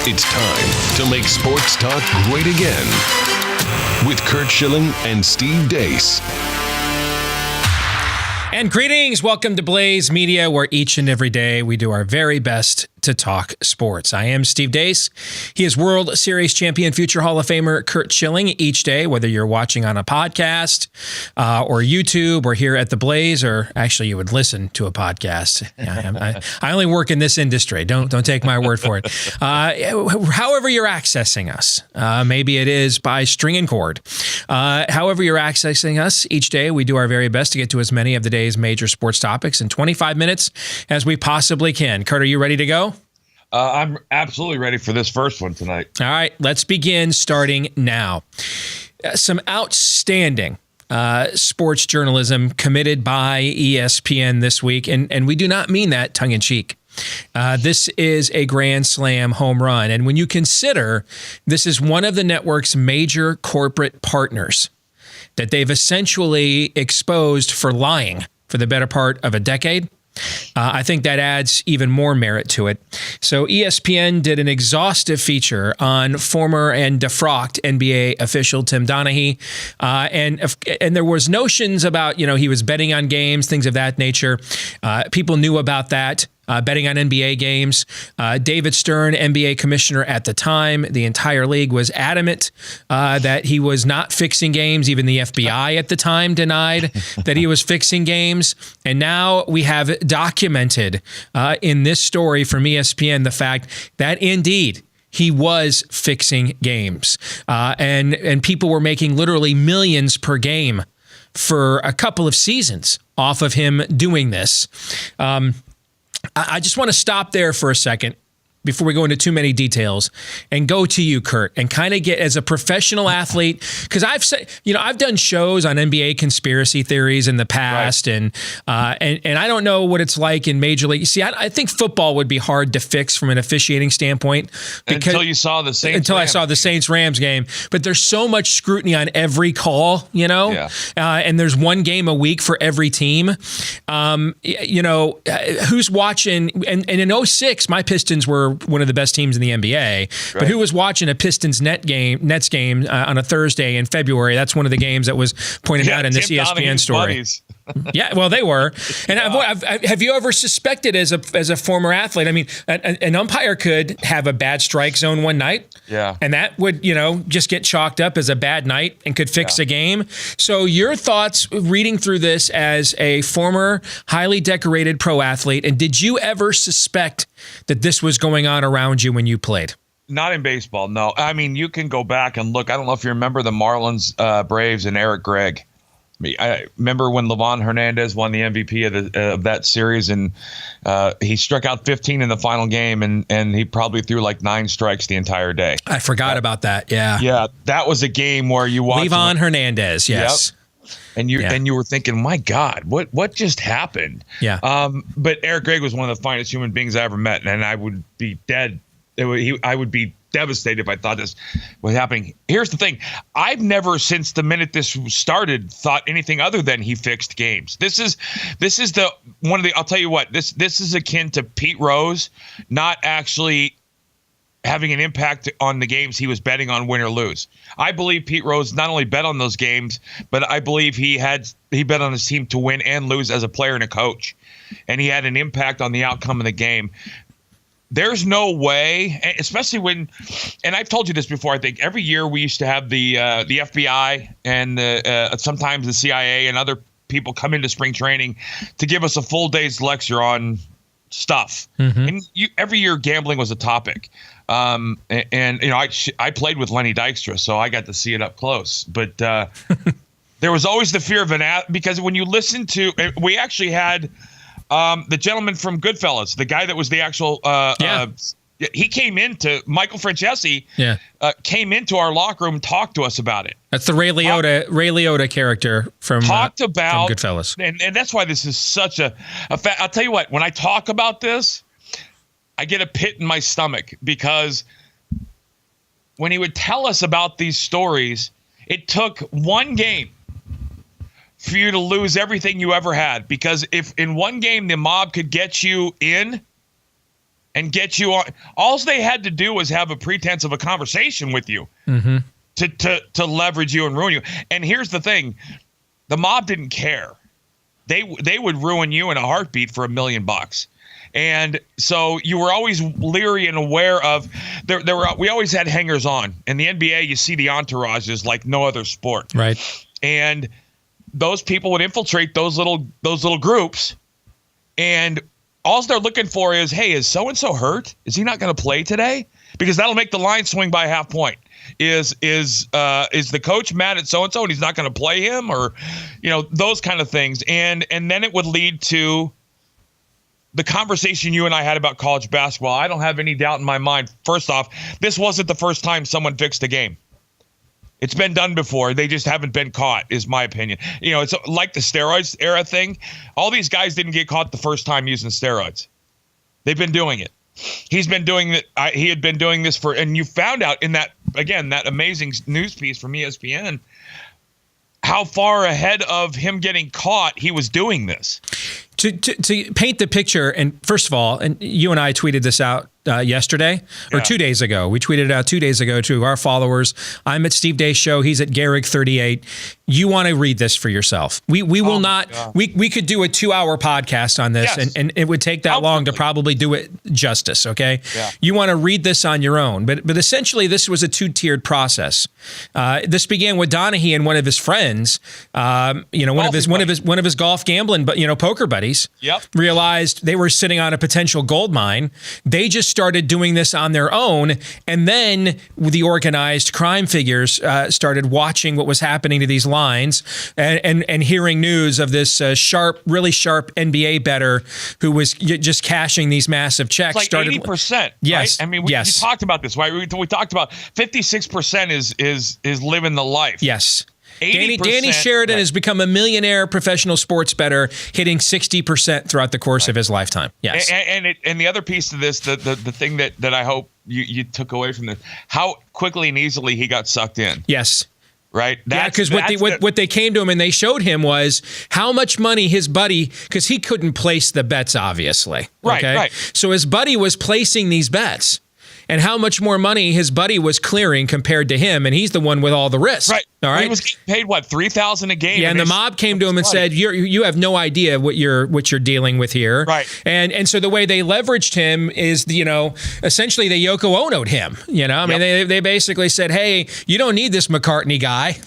It's time to make sports talk great again with Curt Schilling and Steve Deace. And greetings. Welcome to Blaze Media, where each and every day we do our very best to talk sports. I am Steve Deace. He is World Series champion, future Hall of Famer Curt Schilling. Each day, whether you're watching on a podcast or YouTube or here at the Blaze, or actually you would listen to a podcast. I only work in this industry. Don't take my word for it. However you're accessing us, maybe it is by string and cord. However you're accessing us, each day we do our very best to get to as many of the day's major sports topics in 25 minutes as we possibly can. Kurt, are you ready to go? I'm absolutely ready for this first one tonight. All right, let's begin starting now. Some outstanding sports journalism committed by ESPN this week, and we do not mean that tongue-in-cheek. This is a Grand Slam home run, and when you consider this is one of the network's major corporate partners that they've essentially exposed for lying for the better part of a decade, I think that adds even more merit to it. So ESPN did an exhaustive feature on former and defrocked NBA official Tim Donaghy, and there was notions about, he was betting on games, things of that nature. People knew about that. Betting on NBA games. David Stern, NBA commissioner at the time, the entire league was adamant that he was not fixing games. Even the FBI at the time denied that he was fixing games. And now we have documented in this story from ESPN the fact that indeed he was fixing games. And people were making literally millions per game for a couple of seasons off of him doing this. I just want to stop there for a second before we go into too many details and go to you, Curt, and kind of get as a professional athlete, because I've done shows on NBA conspiracy theories in the past, right. and I don't know what it's like in Major League. See, I think football would be hard to fix from an officiating standpoint until you saw the Saints. Until I saw the Saints-Rams game, but there's so much scrutiny on every call, Yeah. And there's one game a week for every team. Who's watching? And in 2006, my Pistons were one of the best teams in the NBA. Right. But who was watching a Pistons Nets game on a Thursday in February? That's one of the games that was pointed out in this ESPN story. Yeah, well, they were. And have you ever suspected as a former athlete? I mean, an umpire could have a bad strike zone one night, and that would just get chalked up as a bad night and could fix a game. So your thoughts reading through this as a former highly decorated pro athlete, and did you ever suspect that this was going on around you when you played? Not in baseball, no. I mean, you can go back and look. I don't know if you remember the Marlins, Braves, and Eric Gregg. I remember when Livan Hernandez won the MVP of that series, and he struck out 15 in the final game, and he probably threw like 9 strikes the entire day. I forgot about that. Yeah. Yeah, that was a game where you watched Livan Hernandez. Yes. Yep. And you were thinking, my God, what just happened? Yeah. But Eric Gregg was one of the finest human beings I ever met, and I would be dead. I would be devastated if I thought this was happening. Here's the thing. I've never, since the minute this started, thought anything other than he fixed games. This is I'll tell you what, this is akin to Pete Rose not actually having an impact on the games he was betting on, win or lose. I believe Pete Rose not only bet on those games, but I believe he bet on his team to win and lose as a player and a coach. And he had an impact on the outcome of the game. There's no way, especially when, and I've told you this before, I think every year we used to have the FBI and sometimes the CIA and other people come into spring training to give us a full day's lecture on stuff. Mm-hmm. And every year gambling was a topic. I played with Lenny Dykstra, so I got to see it up close. But there was always the fear of because when you listen to, we actually had the gentleman from Goodfellas, the guy that was the actual, he came into, Michael Francesi came into our locker room and talked to us about it. That's the Ray Liotta character from Goodfellas. And that's why this is such a fact. I'll tell you what, when I talk about this, I get a pit in my stomach, because when he would tell us about these stories, it took one game for you to lose everything you ever had. Because if in one game the mob could get you in, and get you on. All they had to do was have a pretense of a conversation with you to leverage you and ruin you. And here's the thing. The mob didn't care. They would ruin you in a heartbeat for $1 million. And so you were always leery and aware of we always had hangers on. In the NBA, you see the entourages like no other sport. Right. And those people would infiltrate those little groups, and all they're looking for is, hey, is so-and-so hurt? Is he not going to play today? Because that'll make the line swing by a half point. Is the coach mad at so-and-so and he's not going to play him? Or, those kind of things. And then it would lead to the conversation you and I had about college basketball. I don't have any doubt in my mind. First off, this wasn't the first time someone fixed a game. It's been done before. They just haven't been caught, is my opinion. It's like the steroids era thing. All these guys didn't get caught the first time using steroids. They've been doing it. He's been doing it. He had been doing this and you found out in that amazing news piece from ESPN, how far ahead of him getting caught he was doing this. To paint the picture, and first of all, and you and I tweeted this out yesterday or 2 days ago. We tweeted it out 2 days ago to our followers. I'm at Steve Day's show. He's at Garrig38. You want to read this for yourself. We will not. We could do a 2-hour podcast on this, and it would take that long to probably do it justice. Okay, You want to read this on your own, but essentially this was a 2-tiered process. This began with Donaghy and one of his friends. One of his golf gambling, poker buddies. Realized they were sitting on a potential gold mine. They just started doing this on their own, and then the organized crime figures started watching what was happening to these lines and hearing news of this really sharp NBA bettor who was just cashing these massive checks. It's like 80%. Yes. Right? I mean, we talked about this, right? We talked about 56% is living the life. Yes. Danny Sheridan has become a millionaire professional sports bettor, hitting 60% throughout the course of his lifetime. Yes. And the other piece to this, the thing that I hope you took away from this, how quickly and easily he got sucked in. Yes. Right. Because what they came to him and they showed him was how much money his buddy, because he couldn't place the bets, obviously. Right. So his buddy was placing these bets, and how much more money his buddy was clearing compared to him, and he's the one with all the risk. Right. All right. He was getting paid $3,000 a game. Yeah, and the mob came to him and said, "You have no idea what you're dealing with here." Right. And so the way they leveraged him is, essentially they Yoko Ono'd him. I mean, they basically said, "Hey, you don't need this McCartney guy.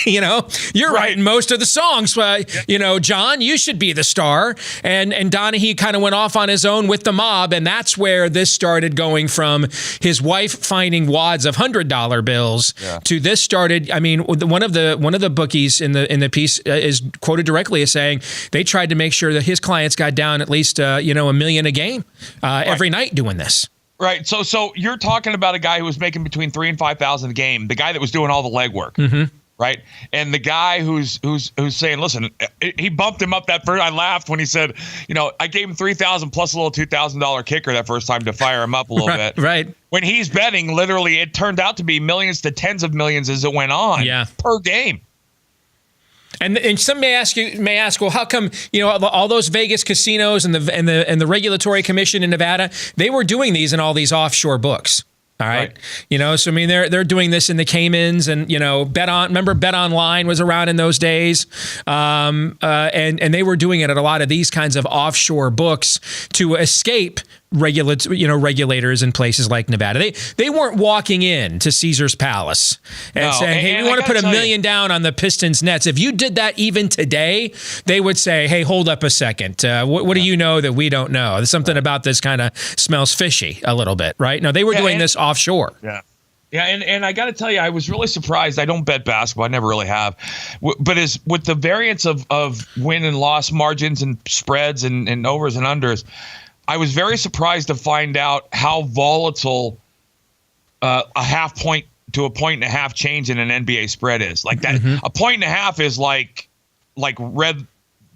You're writing most of the songs. John, you should be the star." And Donaghy kind of went off on his own with the mob, and that's where this started going from his wife finding wads of $100 bills to this started. I mean, one of the bookies in the piece is quoted directly as saying they tried to make sure that his clients got down at least $1 million a game every night doing this. Right. So you're talking about a guy who was making between $3,000 and $5,000 a game, the guy that was doing all the legwork. Mm-hmm. Right. And the guy who's saying, listen, he bumped him up that first. I laughed when he said, I gave him $3,000 plus a little $2,000 kicker that first time to fire him up a little bit. Right. When he's betting, literally, it turned out to be millions to tens of millions as it went on per game. And some may ask, well, how come all those Vegas casinos and the regulatory commission in Nevada, they were doing these in all these offshore books. All right. So I mean, they're doing this in the Caymans, and remember Bet Online was around in those days, and they were doing it at a lot of these kinds of offshore books to escape regulators in places like Nevada. They weren't walking in to Caesar's Palace and saying, "Hey, we want to put $1 million down on the Pistons nets." If you did that even today, they would say, "Hey, hold up a second. What do you know that we don't know? There's something about this kind of smells fishy a little bit, right?" No, they were doing this offshore. Yeah. Yeah, and I got to tell you, I was really surprised. I don't bet basketball. I never really have. But with the variance of win and loss margins and spreads and overs and unders, I was very surprised to find out how volatile a half point to a point and a half change in an NBA spread is. Like that, a point and a half is like red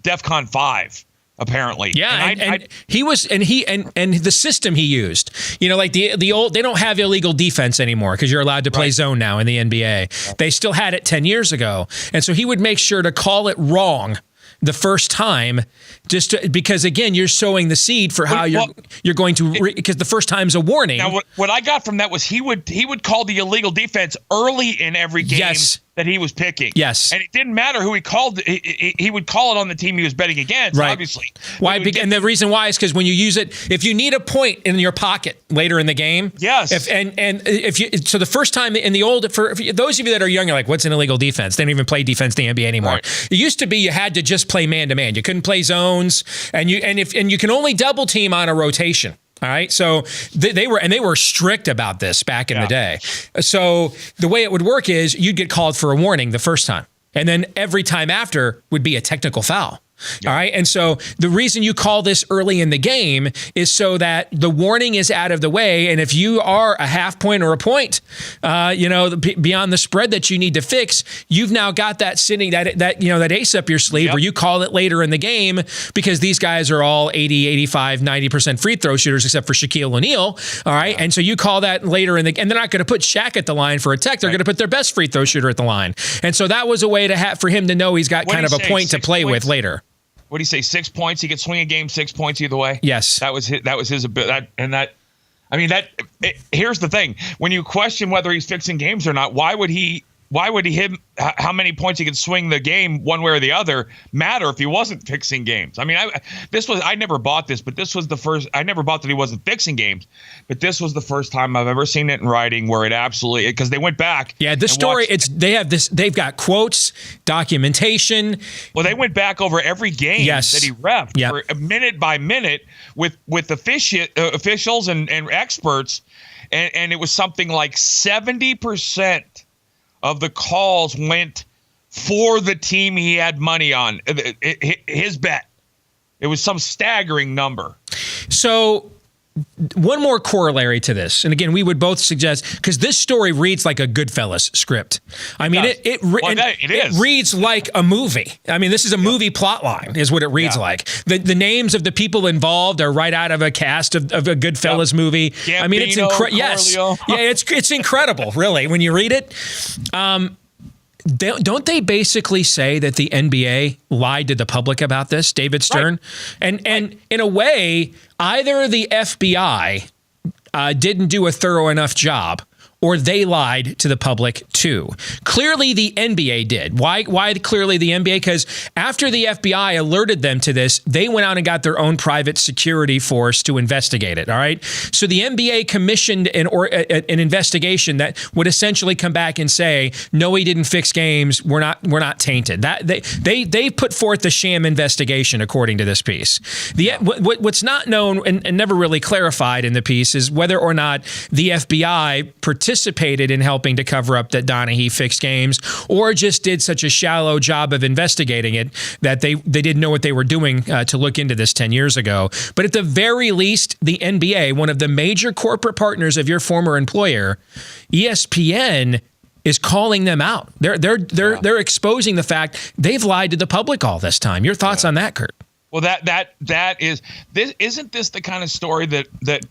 DEFCON 5. Apparently. Yeah, and the system he used, like the old, they don't have illegal defense anymore because you're allowed to play zone now in the NBA. They still had it 10 years ago. And so he would make sure to call it wrong the first time, because again, you're sowing the seed for how you're going to, because the first time's a warning. Now, what I got from that was he would call the illegal defense early in every game that he was picking. Yes. And it didn't matter who he called. He would call it on the team he was betting against, obviously. Why? And the reason why is because when you use it, if you need a point in your pocket later in the game. Yes. So the first time in the old, for those of you that are young, you're like, what's an illegal defense? They don't even play defense in the NBA anymore. Right. It used to be you had to just play man-to-man. You couldn't play zones, and you can only double team on a rotation. All right. So they were strict about this back in the day. So the way it would work is you'd get called for a warning the first time, and then every time after would be a technical foul. All right. And so the reason you call this early in the game is so that the warning is out of the way. And if you are a half point or a point, beyond the spread that you need to fix, you've now got that sitting, that ace up your sleeve where you call it later in the game, because these guys are all 80, 85, 90% free throw shooters, except for Shaquille O'Neal. All right. And so you call that later and they're not going to put Shaq at the line for a tech. They're going to put their best free throw shooter at the line. And so that was a way for him to know he's got kind of a point to play with later. What do you say? 6 points. He could swing a game 6 points either way. Yes, that was his ability. Here's the thing: when you question whether he's fixing games or not, why would he hit how many points he could swing the game one way or the other matter if he wasn't fixing games? I mean, I never bought this, but this was the first. I never bought that he wasn't fixing games, but this was the first time I've ever seen it in writing where it absolutely, because they went back. Yeah, this story. They've got quotes, documentation. Well, they went back over every game that he reffed for minute by minute with officials and experts, and it was something like 70% of the calls went for the team he had money on, his bet. It was some staggering number. So one more corollary to this, and again, we would both suggest, because this story reads like a Goodfellas script. I mean, it reads like a movie. I mean, this is a movie plot line, is what it reads like. The names of the people involved are right out of a cast of a Goodfellas movie. Gambino, I mean, it's incredible. Yes, it's incredible, really, when you read it. Don't they basically say that the NBA lied to the public about this, David Stern? Right. And in a way, either the FBI didn't do a thorough enough job, or they lied to the public too. Clearly, the NBA did. Why clearly the NBA? Because after the FBI alerted them to this, they went out and got their own private security force to investigate it, all right? So the NBA commissioned an investigation that would essentially come back and say, no, he didn't fix games. We're not tainted. That they put forth the sham investigation, according to this piece. What's not known and never really clarified in the piece is whether or not the FBI participated in helping to cover up that Donaghy fixed games, or just did such a shallow job of investigating it that they didn't know what they were doing to look into this 10 years ago. But at the very least, the NBA, one of the major corporate partners of your former employer, ESPN, is calling them out. They're exposing the fact they've lied to the public all this time. Your thoughts on that, Curt? Well, isn't this the kind of story that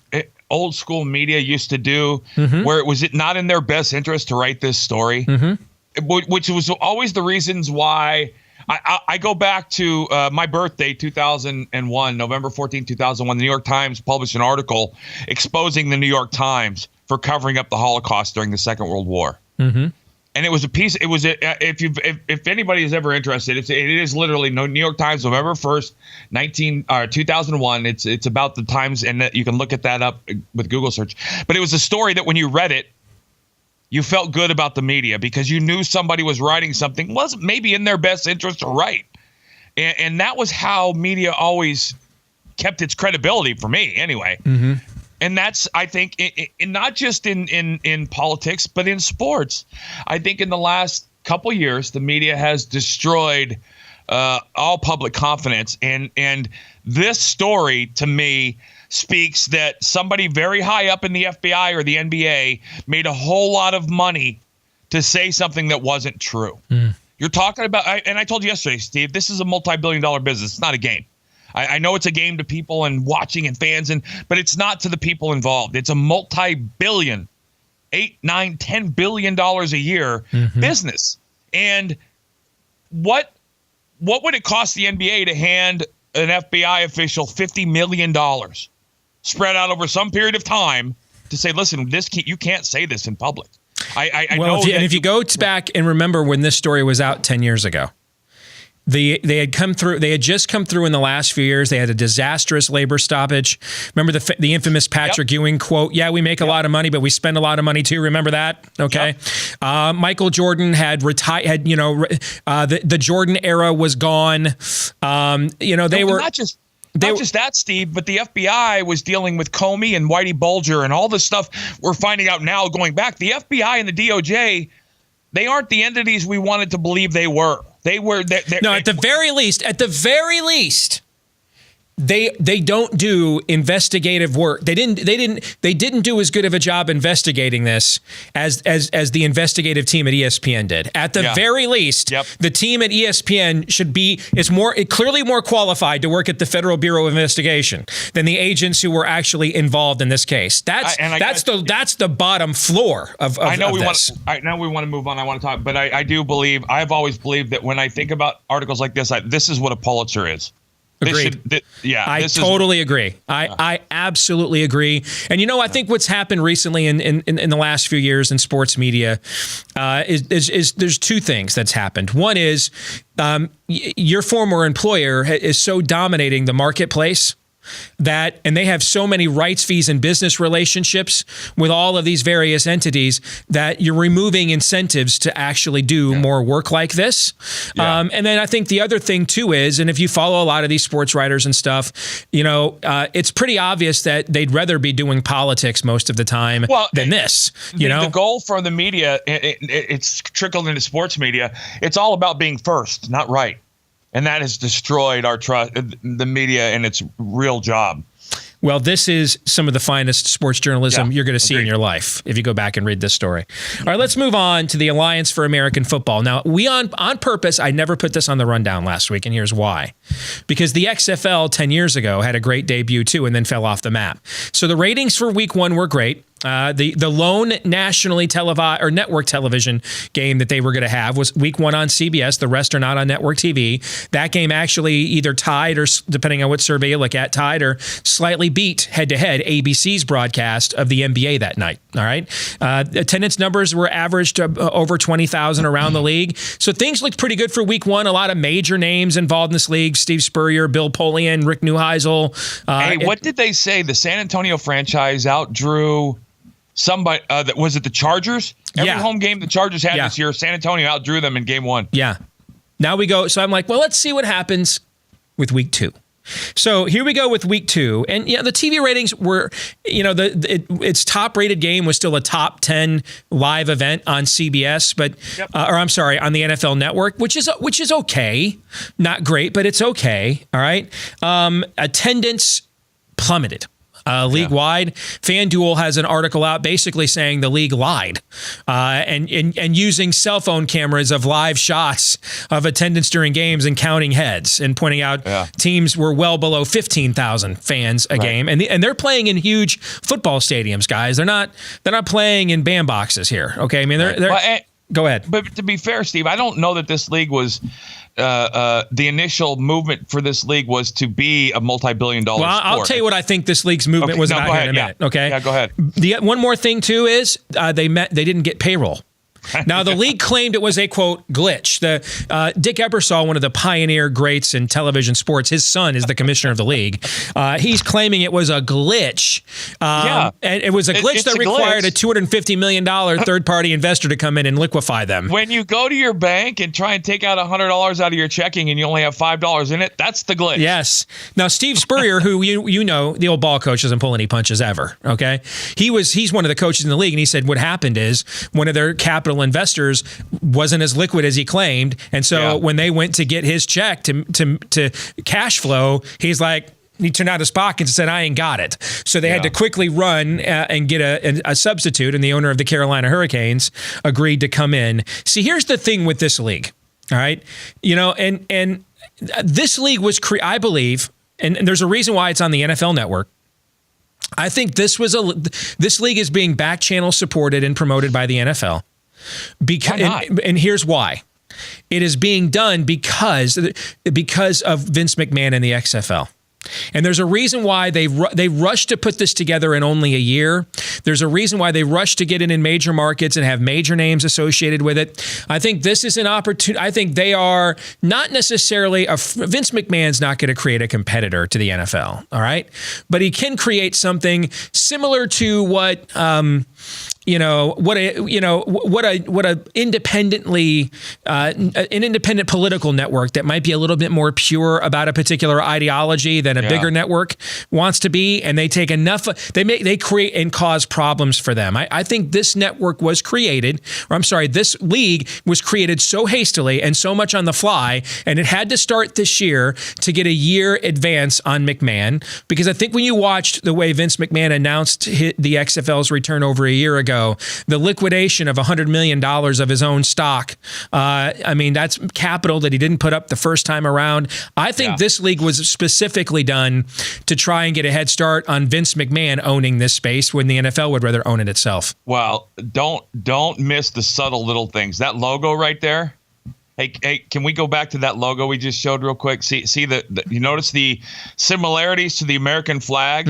old school media used to do, where it was not in their best interest to write this story, which was always the reasons why. I go back to my birthday, 2001, November 14, 2001. The New York Times published an article exposing the New York Times for covering up the Holocaust during the Second World War. And it was a piece. It was if anybody is ever interested, it is literally New York Times, November 1st, 2001. It's about the times, and you can look at that up with Google search. But it was a story that when you read it, you felt good about the media because you knew somebody was writing something wasn't maybe in their best interest to write, and that was how media always kept its credibility for me, anyway. And that's, I think, not just in politics, but in sports. I think in the last couple years, the media has destroyed all public confidence. And this story, to me, speaks that somebody very high up in the FBI or the NBA made a whole lot of money to say something that wasn't true. You're talking about, and I told you yesterday, Steve, this is a multi-billion-dollar business. It's not a game. I know it's a game to people and watching and fans, but it's not to the people involved. It's a multi-billion, $8, $9, $10 billion a year business. And what what would it cost the NBA to hand an FBI official $50 million spread out over some period of time to say, listen, you can't say this in public? If you go back and remember when this story was out 10 years ago, they had just come through in the last few years. They had a disastrous labor stoppage. Remember the infamous Patrick Ewing quote? Yeah, we make a lot of money, but we spend a lot of money too. Remember that? Okay. Yep. Michael Jordan had retired. The Jordan era was gone. They were not just that, Steve, but the FBI was dealing with Comey and Whitey Bulger and all this stuff we're finding out now going back. The FBI and the DOJ, they aren't the entities we wanted to believe they were. At the very least, they don't do investigative work. They didn't do as good of a job investigating this as the investigative team at ESPN did. At the very least, the team at ESPN is clearly more qualified to work at the Federal Bureau of Investigation than the agents who were actually involved in this case. That's the bottom floor of this. I know we want to move on. I want to talk, but I've always believed that when I think about articles like this, this is what a Pulitzer is. Agreed. I totally agree. I absolutely agree. And I think what's happened recently in the last few years in sports media is there's two things that's happened. One is your former employer is so dominating the marketplace and they have so many rights, fees, and business relationships with all of these various entities that you're removing incentives to actually do more work like this. Yeah. And then I think the other thing too is, and if you follow a lot of these sports writers and stuff, it's pretty obvious that they'd rather be doing politics most of the time than this. The goal for the media, it's trickled into sports media. It's all about being first, not right. And that has destroyed our trust, the media, and its real job. Well, this is some of the finest sports journalism you're going to see in your life if you go back and read this story. All right, let's move on to the Alliance for American Football. Now, we on purpose, I never put this on the rundown last week, and here's why. Because the XFL 10 years ago had a great debut too and then fell off the map. So the ratings for week 1 were great. The lone nationally televised or network television game that they were going to have was week 1 on CBS. The rest are not on network TV. That game actually either tied or, depending on what survey you look at, tied or slightly beat head-to-head ABC's broadcast of the NBA that night. All right. Attendance numbers were averaged over 20,000 around the league. So things looked pretty good for week 1. A lot of major names involved in this league: Steve Spurrier, Bill Polian, Rick Neuheisel. What did they say? The San Antonio franchise outdrew somebody. Was it the Chargers? Every home game the Chargers had this year, San Antonio outdrew them in game 1. Yeah. Now we go. So I'm like, well, let's see what happens with week 2. So here we go with week 2. And the TV ratings were, its top rated game was still a top 10 live event on CBS, but on the NFL Network, which is okay. Not great, but it's okay. All right. Attendance plummeted. League-wide. FanDuel has an article out basically saying the league lied and using cell phone cameras of live shots of attendance during games and counting heads and pointing out teams were well below 15,000 fans a game. And they're playing in huge football stadiums, guys. They're not playing in bandboxes here. Okay. I mean, go ahead. But to be fair, Steve, I don't know that this league was the initial movement for this league was to be a multi-billion-dollar sport. I'll tell you what I think this league's movement was about here in a minute. Okay. Yeah, go ahead. One more thing too is they didn't get payroll. Now, the league claimed it was a, quote, glitch. Dick Ebersol, one of the pioneer greats in television sports, his son is the commissioner of the league. He's claiming it was a glitch. And it was a glitch that required a $250 million third-party investor to come in and liquefy them. When you go to your bank and try and take out $100 out of your checking and you only have $5 in it, that's the glitch. Yes. Now, Steve Spurrier, who the old ball coach, doesn't pull any punches ever, okay? He's one of the coaches in the league, and he said what happened is one of their capital investors wasn't as liquid as he claimed, and so when they went to get his check to cash flow, he's like, he turned out his pockets and said, I ain't got it. So they had to quickly run and get a substitute, and the owner of the Carolina Hurricanes agreed to come in. See, here's the thing with this league, all right? And this league was, I believe, and there's a reason why it's on the NFL Network. I think this league is being back channel supported and promoted by the NFL. And here's why. It is being done because of Vince McMahon and the XFL. And there's a reason why they rushed to put this together in only a year. There's a reason why they rushed to get it in major markets and have major names associated with it. I think this is an opportunity. I think they are not necessarily Vince McMahon's not going to create a competitor to the NFL. All right. But he can create something similar to what, an independent political network that might be a little bit more pure about a particular ideology than a bigger network wants to be, and they take enough. They create and cause problems for them. I think this network was created, this league was created so hastily and so much on the fly, and it had to start this year to get a year advance on McMahon, because I think when you watched the way Vince McMahon announced the XFL's return over a year ago, the liquidation of $100 million of his own stock. That's capital that he didn't put up the first time around. I think this league was specifically done to try and get a head start on Vince McMahon owning this space when the NFL would rather own it itself. Well, don't miss the subtle little things. That logo right there. Hey, can we go back to that logo we just showed real quick? See you notice the similarities to the American flag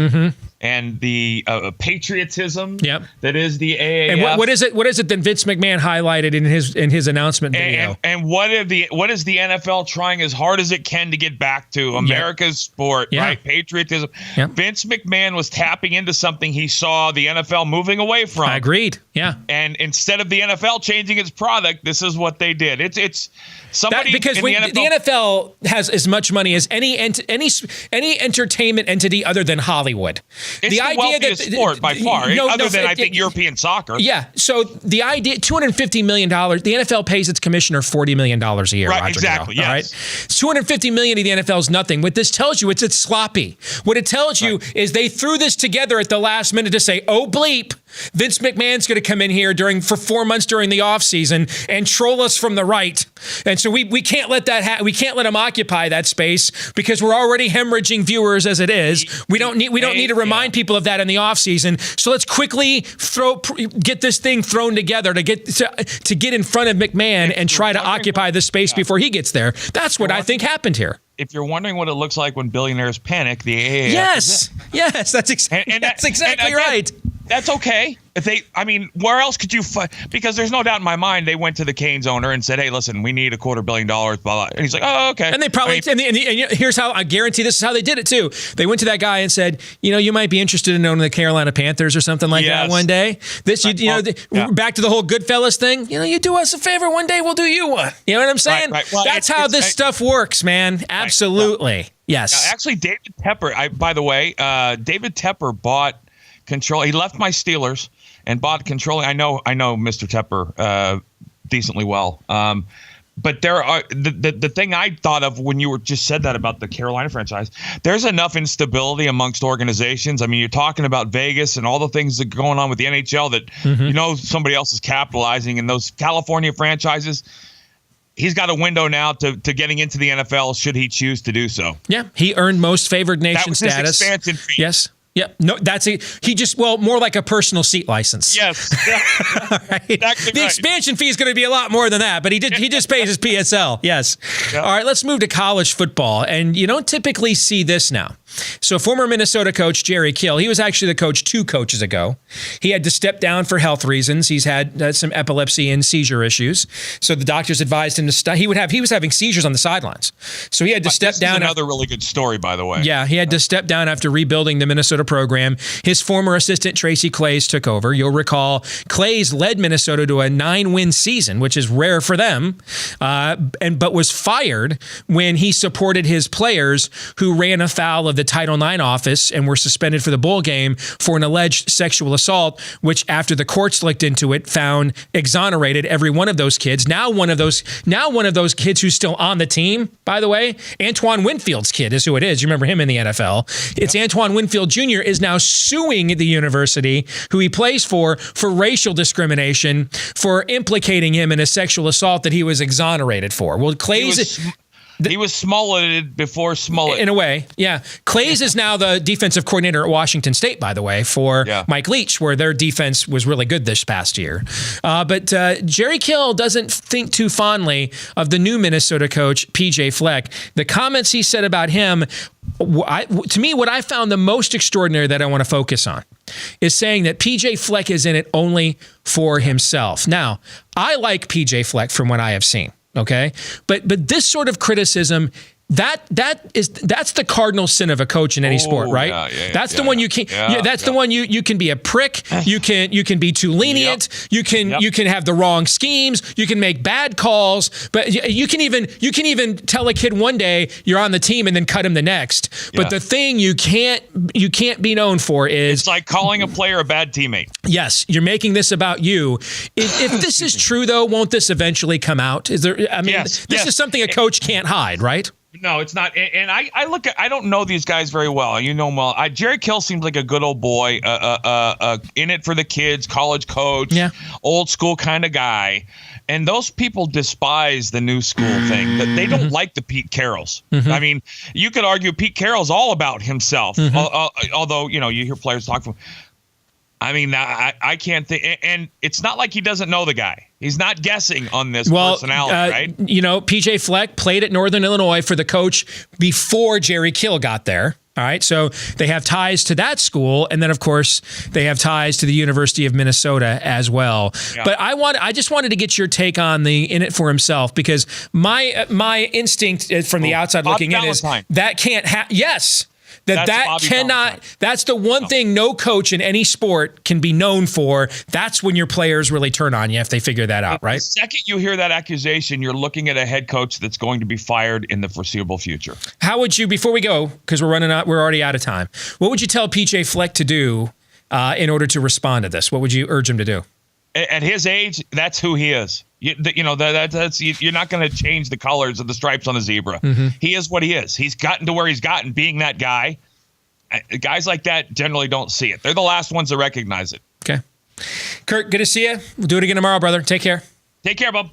and the patriotism that is the AAF. And what is it that Vince McMahon highlighted in his announcement video? And what is the NFL trying as hard as it can to get back to America's sport, right? Patriotism. Yep. Vince McMahon was tapping into something he saw the NFL moving away from. I agreed. Yeah. And instead of the NFL changing its product, this is what they did. It's somebody because the NFL has as much money as any entertainment entity other than Hollywood. It's the wealthiest sport by far, I think European soccer. Yeah. So the idea, $250 million. The NFL pays its commissioner $40 million a year. Right. Roger Exactly. Goodell, Yes. All right. $250 million to the NFL is nothing. What this tells you, it's sloppy. What it tells you is they threw this together at the last minute to say, "Oh bleep, Vince McMahon's going to come in here for 4 months during the offseason and troll us from the right." And so we can't let that happen. We can't let him occupy that space because we're already hemorrhaging viewers as it is. We don't need to remind people of that in the offseason. So let's quickly get this thing thrown together to get in front of McMahon and try to occupy this space before he gets there. That's what I think happened here. If you're wondering what it looks like when billionaires panic, the AAF. Yes, that's exactly right. That's okay. Where else could you because there's no doubt in my mind they went to the Canes owner and said, "Hey, listen, we need $250 million, blah, blah." And he's like, "Oh, okay." And they probably and here's how I guarantee this is how they did it too. They went to that guy and said, "You might be interested in owning the Carolina Panthers or something like that one day." Back to the whole Goodfellas thing. You do us a favor one day, we'll do you one. You know what I'm saying? Right. Well, that's how this stuff works, man. Absolutely. Right. Yes. Actually, David Tepper. By the way, David Tepper bought control. He left my Steelers and bought control. I know Mr. Tepper decently well. But there are the thing I thought of when you just said that about the Carolina franchise. There's enough instability amongst organizations. I mean, you're talking about Vegas and all the things that are going on with the NHL that somebody else is capitalizing, and those California franchises. He's got a window now to getting into the NFL should he choose to do so. Yeah, he earned most favored nation status. His expansion fee. Yes. Yep. No, more like a personal seat license. Yes. Right. Exactly the expansion fee is going to be a lot more than that, but he just pays his PSL. Yes. Yep. All right, let's move to college football. And you don't typically see this now. So former Minnesota coach Jerry Kill, he was actually the coach 2 coaches ago. He had to step down for health reasons. He's had some epilepsy and seizure issues. So the doctors advised him to stop. He was having seizures on the sidelines. So he had to step down. Another really good story, by the way. Yeah, he had to step down after rebuilding the Minnesota program. His former assistant Tracy Claeys took over. You'll recall Claeys led Minnesota to a 9-win season, which is rare for them, but was fired when he supported his players who ran afoul of the Title IX office and were suspended for the bowl game for an alleged sexual assault, which after the courts looked into it, found exonerated every one of those kids. Now one of those kids who's still on the team, by the way, Antoine Winfield's kid is who it is. You remember him in the NFL. It's Antoine Winfield Jr. is now suing the university who he plays for racial discrimination for implicating him in a sexual assault that he was exonerated for. Well, Claeys He was Smolletted before Smollett. In a way, yeah. Clays is now the defensive coordinator at Washington State, by the way, for Mike Leach, where their defense was really good this past year. But Jerry Kill doesn't think too fondly of the new Minnesota coach, P.J. Fleck. The comments he said about him, to me, what I found the most extraordinary that I want to focus on is saying that P.J. Fleck is in it only for himself. Now, I like P.J. Fleck from what I have seen. Okay. But this sort of criticism, that's the cardinal sin of a coach in any sport, right? That's the one you can't. That's the one you can be a prick. You can be too lenient. You can have the wrong schemes. You can make bad calls. But you can even tell a kid one day you're on the team and then cut him the next. But the thing you can't be known for is, it's like calling a player a bad teammate. Yes, you're making this about you. If this is true, though, won't this eventually come out? Is there? I mean, this is something a coach can't hide, right? No, it's not. And I don't know these guys very well. You know them well. Jerry Kill seems like a good old boy, in it for the kids, college coach, old school kind of guy. And those people despise the new school thing. They don't like the Pete Carrolls. I mean, you could argue Pete Carroll's all about himself, although, you hear players talk from. I mean, I can't think, and it's not like he doesn't know the guy. He's not guessing on this personality, right? P.J. Fleck played at Northern Illinois for the coach before Jerry Kill got there. All right, so they have ties to that school, and then of course they have ties to the University of Minnesota as well. Yeah. But I just wanted to get your take on the in it for himself, because my instinct from the outside looking in is that can't happen. Yes. That's the one thing no coach in any sport can be known for. That's when your players really turn on you if they figure that out, right? The second you hear that accusation, you're looking at a head coach that's going to be fired in the foreseeable future. How would you, before we go, because we're already out of time, what would you tell P.J. Fleck to do in order to respond to this? What would you urge him to do? At his age, that's who he is. You're not going to change the colors of the stripes on a zebra. He is what he is. He's gotten to where he's gotten being that guy. Guys like that generally don't see it. They're the last ones to recognize it. Okay. Curt, good to see you. We'll do it again tomorrow, brother. Take care. Take care, bub.